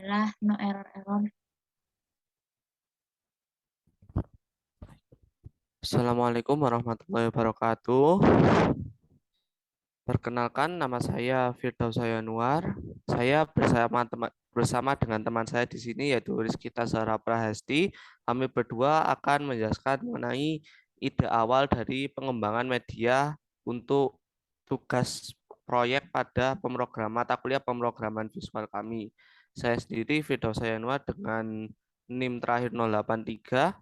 Alhamdulillah, no error-error. Assalamualaikum warahmatullahi wabarakatuh. Perkenalkan, nama saya Firdaus Yanuar. Saya bersama dengan teman saya di sini yaitu Rizkita Zahra Prahasti. Kami berdua akan menjelaskan mengenai ide awal dari pengembangan media untuk tugas proyek pada mata kuliah pemrograman visual kami. Saya sendiri Firdaus Yanuar dengan NIM terakhir 083.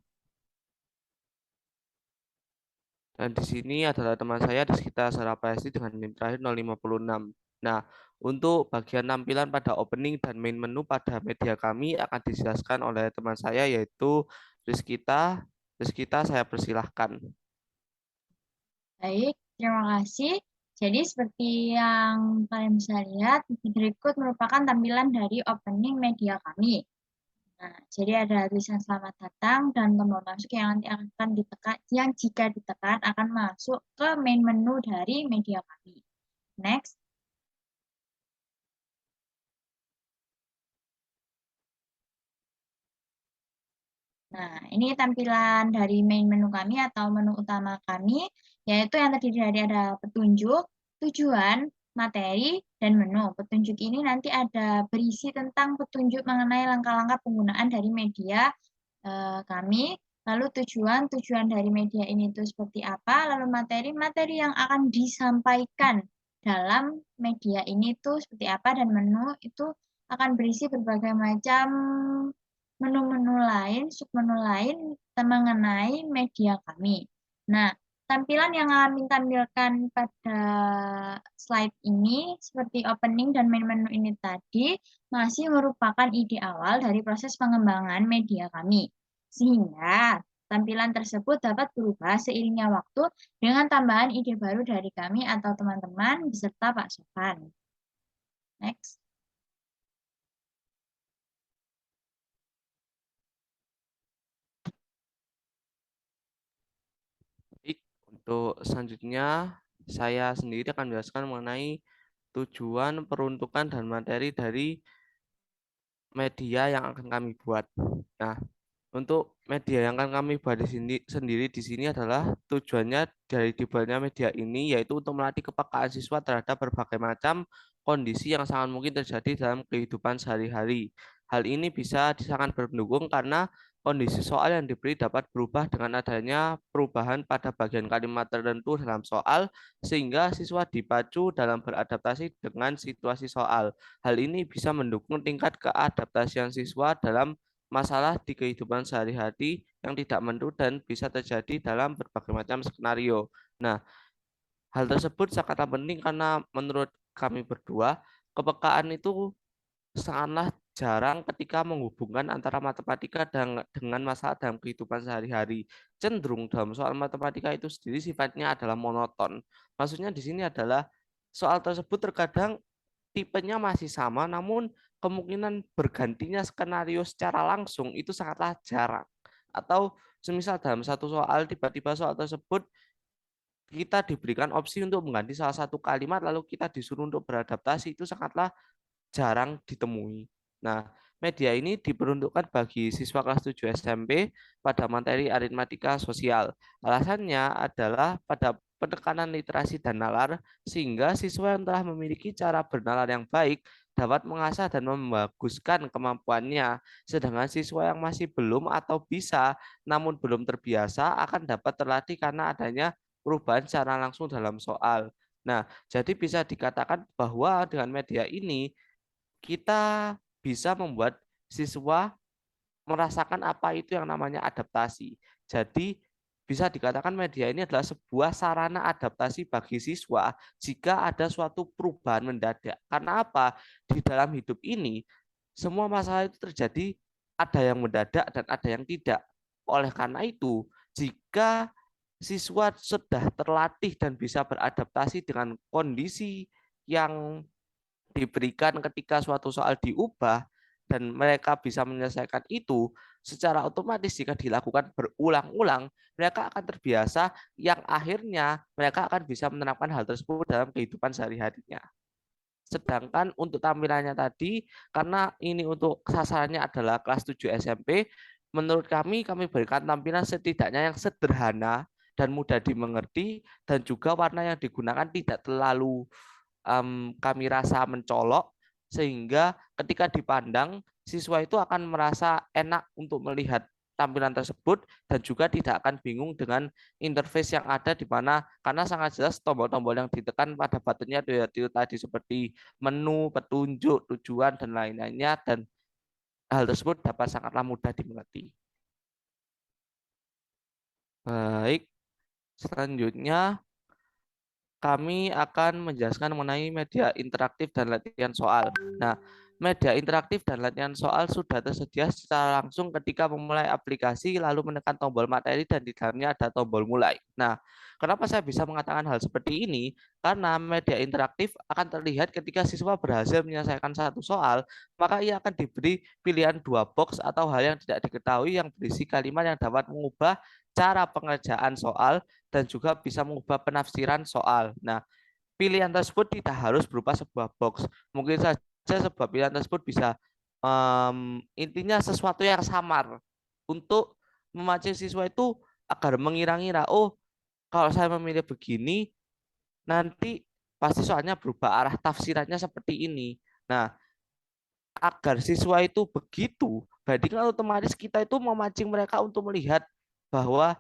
Dan di sini adalah teman saya di sekitar Sarapasi dengan NIM terakhir 056. Nah, untuk bagian tampilan pada opening dan main menu pada media kami akan dijelaskan oleh teman saya yaitu Rizkita. Rizkita, saya persilahkan. Baik, terima kasih. Jadi seperti yang kalian bisa lihat, berikut merupakan tampilan dari opening media kami. Nah, jadi ada tulisan selamat datang dan tombol masuk yang nanti akan ditekan, yang jika ditekan akan masuk ke main menu dari media kami. Next. Nah, ini tampilan dari main menu kami atau menu utama kami, yaitu yang terdiri dari ada petunjuk, tujuan, materi, dan menu. Petunjuk ini nanti ada berisi tentang petunjuk mengenai langkah-langkah penggunaan dari media kami, lalu tujuan dari media ini itu seperti apa, lalu materi yang akan disampaikan dalam media ini itu seperti apa, dan menu itu akan berisi berbagai macam menu-menu lain, submenu lain mengenai media kami. Nah, tampilan yang kami tampilkan pada slide ini seperti opening dan main menu ini tadi masih merupakan ide awal dari proses pengembangan media kami. Sehingga tampilan tersebut dapat berubah seiringnya waktu dengan tambahan ide baru dari kami atau teman-teman beserta Pak Sofan. Next. Baik, untuk selanjutnya saya sendiri akan menjelaskan mengenai tujuan, peruntukan, dan materi dari media yang akan kami buat. Nah, untuk media yang akan kami buat di sini sendiri di sini adalah tujuannya dari dibuatnya media ini yaitu untuk melatih kepekaan siswa terhadap berbagai macam kondisi yang sangat mungkin terjadi dalam kehidupan sehari-hari. Hal ini bisa sangat mendukung karena kondisi soal yang diberi dapat berubah dengan adanya perubahan pada bagian kalimat tertentu dalam soal sehingga siswa dipacu dalam beradaptasi dengan situasi soal. Hal ini bisa mendukung tingkat keadaptasian siswa dalam masalah di kehidupan sehari-hari yang tidak menentu dan bisa terjadi dalam berbagai macam skenario. Nah, hal tersebut sangatlah penting karena menurut kami berdua, kepekaan itu sangatlah jarang ketika menghubungkan antara matematika dengan masalah dalam kehidupan sehari-hari. Cenderung dalam soal matematika itu sendiri sifatnya adalah monoton. Maksudnya di sini adalah soal tersebut terkadang tipenya masih sama, namun kemungkinan bergantinya skenario secara langsung itu sangatlah jarang. Atau semisal dalam satu soal, tiba-tiba soal tersebut kita diberikan opsi untuk mengganti salah satu kalimat, lalu kita disuruh untuk beradaptasi, itu sangatlah jarang ditemui. Nah, media ini diperuntukkan bagi siswa kelas 7 SMP pada materi aritmatika sosial. Alasannya adalah pada penekanan literasi dan nalar, sehingga siswa yang telah memiliki cara bernalar yang baik dapat mengasah dan membaguskan kemampuannya. Sedangkan siswa yang masih belum atau bisa namun belum terbiasa akan dapat terlatih karena adanya perubahan secara langsung dalam soal. Nah, jadi bisa dikatakan bahwa dengan media ini kita bisa membuat siswa merasakan apa itu yang namanya adaptasi. Jadi bisa dikatakan media ini adalah sebuah sarana adaptasi bagi siswa jika ada suatu perubahan mendadak. Karena apa? Di dalam hidup ini semua masalah itu terjadi, ada yang mendadak dan ada yang tidak. Oleh karena itu, jika siswa sudah terlatih dan bisa beradaptasi dengan kondisi yang diberikan ketika suatu soal diubah dan mereka bisa menyelesaikan itu secara otomatis jika dilakukan berulang-ulang mereka akan terbiasa yang akhirnya mereka akan bisa menerapkan hal tersebut dalam kehidupan sehari-harinya. Sedangkan untuk tampilannya tadi, karena ini untuk sasarannya adalah kelas 7 SMP, menurut kami berikan tampilan setidaknya yang sederhana dan mudah dimengerti, dan juga warna yang digunakan tidak terlalu kami rasa mencolok, sehingga ketika dipandang siswa itu akan merasa enak untuk melihat tampilan tersebut dan juga tidak akan bingung dengan interface yang ada di mana, karena sangat jelas tombol-tombol yang ditekan pada buttonnya itu tadi seperti menu, petunjuk, tujuan dan lain-lainnya, dan hal tersebut dapat sangatlah mudah dimengerti. Baik, selanjutnya kami akan menjelaskan mengenai media interaktif dan latihan soal. Nah, media interaktif dan latihan soal sudah tersedia secara langsung ketika memulai aplikasi lalu menekan tombol materi dan di dalamnya ada tombol mulai. Nah, kenapa saya bisa mengatakan hal seperti ini? Karena media interaktif akan terlihat ketika siswa berhasil menyelesaikan satu soal, maka ia akan diberi pilihan dua box atau hal yang tidak diketahui yang berisi kalimat yang dapat mengubah cara pengerjaan soal dan juga bisa mengubah penafsiran soal. Nah, pilihan tersebut tidak harus berupa sebuah box. Mungkin saja sebuah pilihan tersebut bisa intinya sesuatu yang samar untuk memancing siswa itu agar mengira-ngira, oh kalau saya memilih begini, nanti pasti soalnya berubah arah tafsirannya seperti ini. Nah, agar siswa itu begitu, berarti kan otomatis kita itu memancing mereka untuk melihat bahwa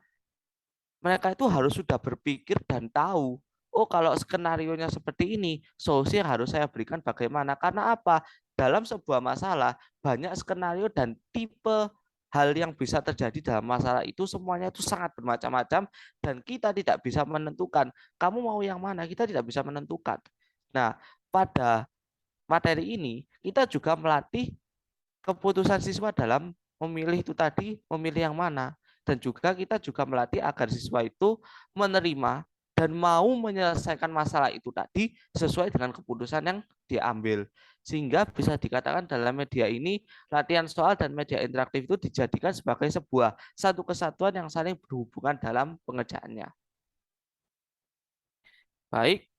mereka itu harus sudah berpikir dan tahu, oh kalau skenario-nya seperti ini, solusi yang harus saya berikan bagaimana. Karena apa? Dalam sebuah masalah, banyak skenario dan tipe hal yang bisa terjadi dalam masalah itu semuanya itu sangat bermacam-macam dan kita tidak bisa menentukan. Kamu mau yang mana? Kita tidak bisa menentukan. Nah, pada materi ini kita juga melatih keputusan siswa dalam memilih itu tadi, memilih yang mana. Dan juga kita juga melatih agar siswa itu menerima dan mau menyelesaikan masalah itu tadi sesuai dengan keputusan yang diambil. Sehingga bisa dikatakan dalam media ini, latihan soal dan media interaktif itu dijadikan sebagai sebuah satu kesatuan yang saling berhubungan dalam pengerjaannya. Baik,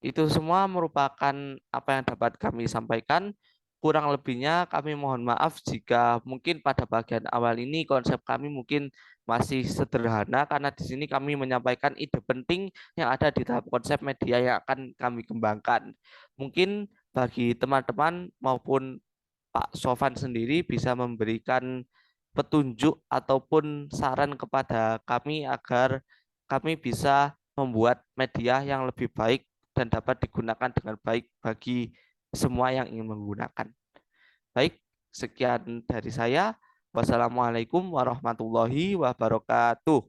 itu semua merupakan apa yang dapat kami sampaikan. Kurang lebihnya kami mohon maaf jika mungkin pada bagian awal ini konsep kami mungkin masih sederhana, karena di sini kami menyampaikan ide penting yang ada di dalam konsep media yang akan kami kembangkan. Mungkin bagi teman-teman maupun Pak Sofan sendiri bisa memberikan petunjuk ataupun saran kepada kami agar kami bisa membuat media yang lebih baik dan dapat digunakan dengan baik bagi semua yang ingin menggunakan. Baik, sekian dari saya. Wassalamualaikum warahmatullahi wabarakatuh.